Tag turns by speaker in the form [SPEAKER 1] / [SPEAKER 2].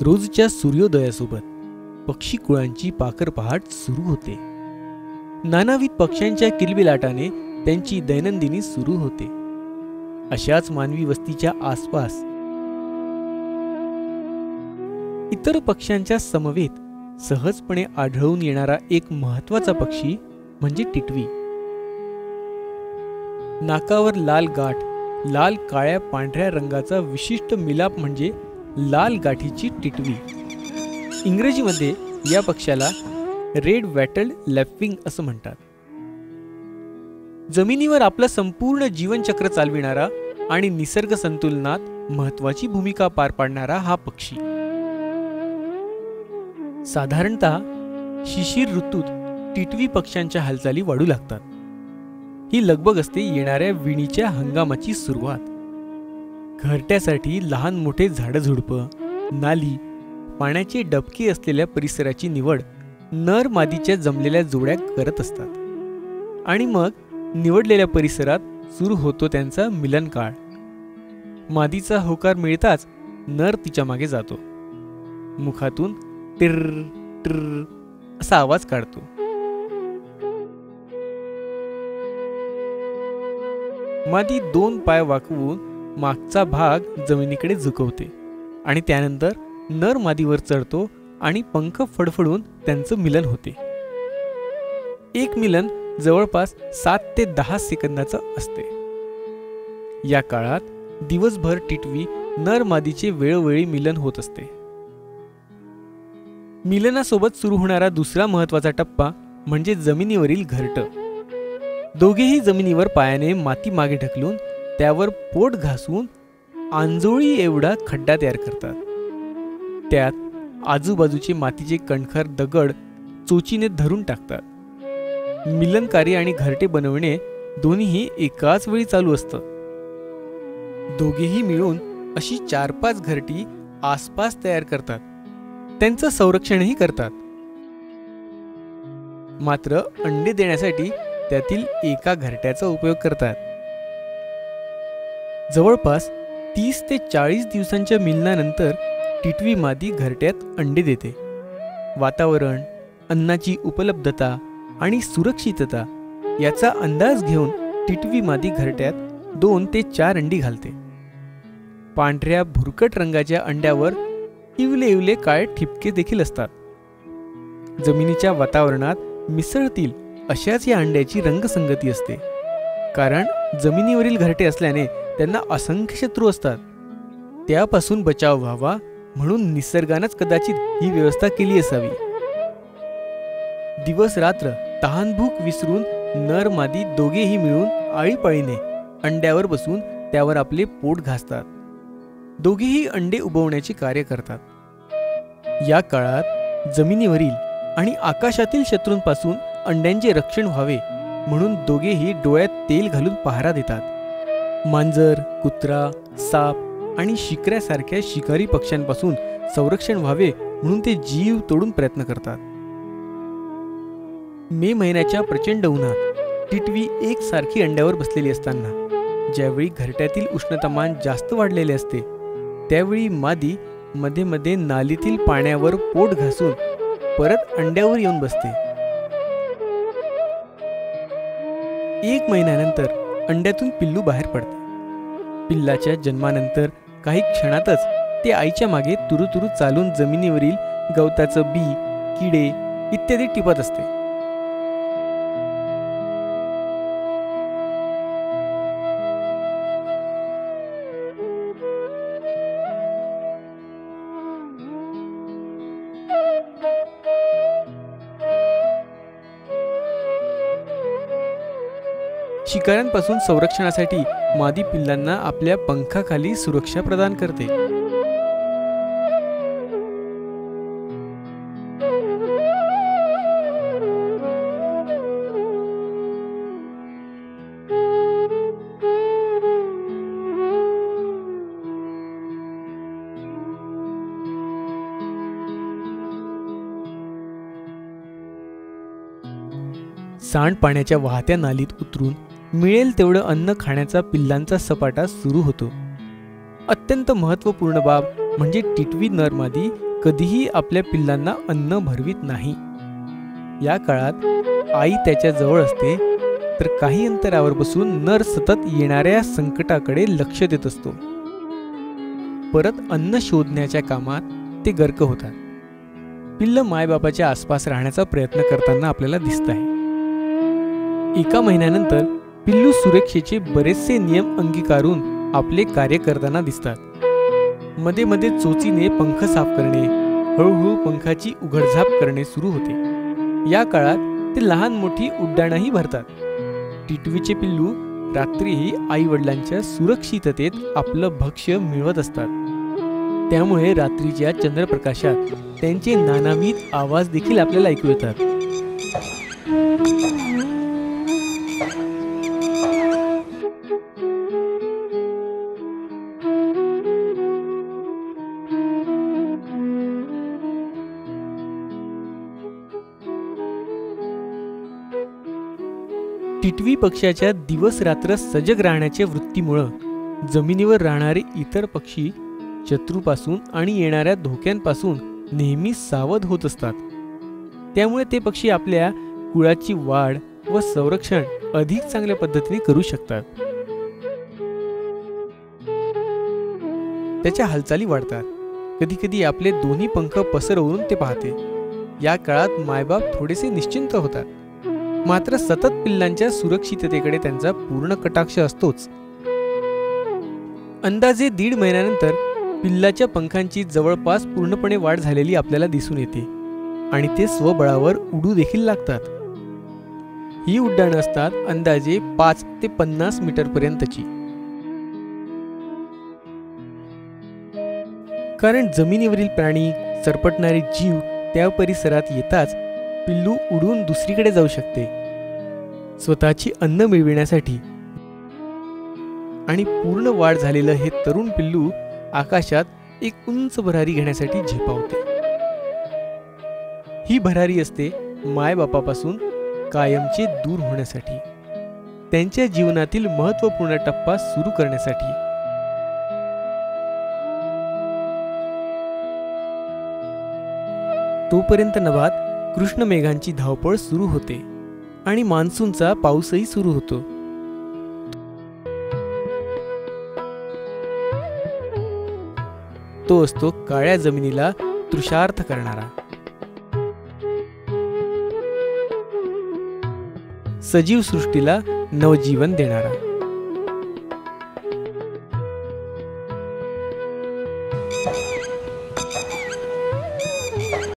[SPEAKER 1] रोजच्या सूर्योदयासोबत पक्षी कुळांची पाखर पहाट सुरू होते. नानाविध पक्ष्यांच्या किलबिलाटाने त्यांची दैनंदिनी सुरू होते. अशाच मानवी वस्तीच्या आसपास इतर पक्ष्यांच्या समवेत सहजपणे आढळून येणारा एक महत्त्वाचा पक्षी म्हणजे टिटवी. नाकावर लाल गाठ, लाल काळ्या पांढऱ्या रंगाचा विशिष्ट मिलाप म्हणजे लाल गाठीची टिटवी. इंग्रजीमध्ये या पक्ष्याला रेड वॅटल्ड लॅपिंग असं म्हणतात. जमिनीवर आपलं संपूर्ण जीवनचक्र चालविणारा आणि निसर्ग संतुलनात महत्वाची भूमिका पार पाडणारा हा पक्षी. साधारणतः शिशिर ऋतूत टिटवी पक्ष्यांच्या हालचाली वाढू लागतात. ही लगबग असते येणाऱ्या विणीच्या हंगामाची सुरुवात. घरट्यासाठी लहान मोठे झाडझुडपं, नाली, पाण्याचे डबके असलेल्या परिसराची निवड नर मादीच्या जमलेल्या जोड्या करत असतात आणि मग निवडलेल्या परिसरात सुरू होतो त्यांचा मिलन काळ. मादीचा होकार मिळताच नर तिच्या मागे जातो. मुखातून टिर टिर असा आवाज काढतो. मादी 2 पाय वाकवून मागचा भाग जमिनीकडे झुकवते आणि त्यानंतर नर मादीवर चढतो आणि पंख फडफडून त्यांचं मिलन होते. एक मिलन जवळपास 7 ते 10 सेकंदाचं असते. या काळात दिवसभर टिटवी नर मादीचे वेळोवेळी मिलन होत असते. मिलनासोबत सुरू होणारा दुसरा महत्वाचा टप्पा म्हणजे जमिनीवरील घरटं. दोघेही जमिनीवर पायाने माती मागे ढकलून त्यावर पोट घासून आंजोळी एवढा खड्डा तयार करतात. त्यात आजूबाजूचे मातीचे कणखर दगड चोचीने धरून टाकतात. मिलन कार्य आणि घरटे बनवणे दोन्हीही एकाच वेळी चालू असतं. दोघेही मिळून अशी 4-5 घरटी आसपास तयार करतात. त्यांचं संरक्षणही करतात. मात्र अंडे देण्यासाठी त्यातील एका घरट्याचा उपयोग करतात. जवळपास 30 ते 40 दिवसांच्या मिलनानंतर टिटवी मादी घरट्यात अंडे देते. वातावरण, अन्नाची उपलब्धता आणि सुरक्षितता याचा अंदाज घेऊन टिटवी मादी घरट्यात 2 ते 4 अंडी घालते. पांढऱ्या भुरकट रंगाच्या अंड्यावर इवले इवले काळे ठिपके देखील असतात. जमिनीच्या वातावरणात मिसळतील अशाच या अंड्याची रंगसंगती असते. कारण जमिनीवरील घरटे असल्याने त्यांना असंख्य शत्रू असतात. त्यापासून बचाव व्हावा म्हणून निसर्गानंच कदाचित ही व्यवस्था केली असावी. दिवस रात्र तहानभूक विसरून नर मादी दोघेही मिळून आळीपाळीने अंड्यावर बसून त्यावर आपले पोट घासतात. दोघेही अंडे उबवण्याचे कार्य करतात. या काळात जमिनीवरील आणि आकाशातील शत्रूंपासून अंड्यांचे रक्षण व्हावे म्हणून दोघेही डोळ्यात तेल घालून पहारा देतात. मांजर, कुत्रा, साप आणि शिकऱ्यासारख्या शिकारी पक्ष्यांपासून संरक्षण व्हावे म्हणून ते जीव तोडून प्रयत्न करतात. मे महिन्याच्या प्रचंड उन्हात टिटवी एकसारखी अंड्यावर बसलेली असताना ज्यावेळी घरट्यातील उष्णतामान जास्त वाढलेले असते त्यावेळी मादी मध्ये मध्ये नालीतील पाण्यावर पोट घासून परत अंड्यावर येऊन बसते. 1 महिन्यानंतर अंड्यातून पिल्लू बाहेर पडते. पिल्लाच्या जन्मानंतर काही क्षणातच ते आईच्या मागे तुरुतुरु चालून जमिनीवरील गवताचं बी, किडे इत्यादी टिपत असते. शिकाऱ्यांपासून संरक्षणासाठी मादी पिल्लांना आपल्या पंखाखाली सुरक्षा प्रदान करते. सांडपाण्याच्या वाहत्या नालीत उतरून मिळेल तेवढं अन्न खाण्याचा पिल्लांचा सपाटा सुरू होतो. अत्यंत महत्त्वपूर्ण बाब म्हणजे टिटवी नर मादी कधीही आपल्या पिल्लांना अन्न भरवित नाही. या काळात आई त्याच्या जवळ असते, तर काही अंतरावर बसून नर सतत येणाऱ्या संकटाकडे लक्ष देत असतो. परत अन्न शोधण्याच्या कामात ते गर्क होतात. पिल्लं मायबापाच्या आसपास राहण्याचा प्रयत्न करताना आपल्याला दिसत आहे. एका महिन्यानंतर पिल्लू सुरक्षेचे बरेचसे नियम अंगीकारून आपले कार्य करताना दिसतात. मध्ये मध्ये चोचीने पंख साफ करणे, हळूहळू पंखाची उघडझाप करणे सुरू होते. या काळात ते लहान मोठी उड्डाणंही भरतात. टिटवीचे पिल्लू रात्रीही आई वडिलांच्या सुरक्षिततेत आपलं भक्ष्य मिळवत असतात. त्यामुळे रात्रीच्या चंद्रप्रकाशात त्यांचे नानाविध आवाज देखील आपल्याला ऐकू येतात. टिटवी पक्ष्याच्या दिवस रात्र सजग राहण्याच्या वृत्तीमुळं जमिनीवर राहणारे इतर पक्षी शत्रूपासून आणि येणाऱ्या धोक्यांपासून नेहमी सावध होत असतात. त्यामुळे ते पक्षी आपल्या कुळाची वाढ व संरक्षण अधिक चांगल्या पद्धतीने करू शकतात. त्याच्या हालचाली वाढतात. कधी कधी आपले दोन्ही पंख पसरवून ते पाहते. या काळात मायबाप थोडेसे निश्चिंत होतात. मात्र सतत पिल्लांच्या सुरक्षिततेकडे त्यांचा पूर्ण कटाक्ष असतोच. अंदाजे 1.5 महिन्यानंतर पिल्लाच्या पंखांची जवळपास पूर्णपणे वाढ झालेली आपल्याला दिसून येते आणि ते स्वबळावर उडू देखील लागतात. ही उड्डाणं असतात अंदाजे 5 ते 50 मीटर पर्यंतची. कारण जमिनीवरील प्राणी, सरपटणारे जीव त्या परिसरात येताच पिल्लू उडून दुसरीकडे जाऊ शकते. स्वतःची अन्न मिळविण्यासाठी आणि पूर्ण वाढ झालेलं हे तरुण पिल्लू आकाशात एक उंच भरारी घेण्यासाठी झेपावते. ही भरारी असते मायबापापासून कायमचे दूर होण्यासाठी, त्यांच्या जीवनातील महत्त्वपूर्ण टप्पा सुरू करण्यासाठी. तोपर्यंत नभात कृष्ण मेघांची धावपळ सुरू होते आणि मान्सूनचा पाऊसही सुरू होतो. तो असतो काळ्या जमिनीला तृषार्थ करणारा, सजीव सृष्टीला नवजीवन देणारा.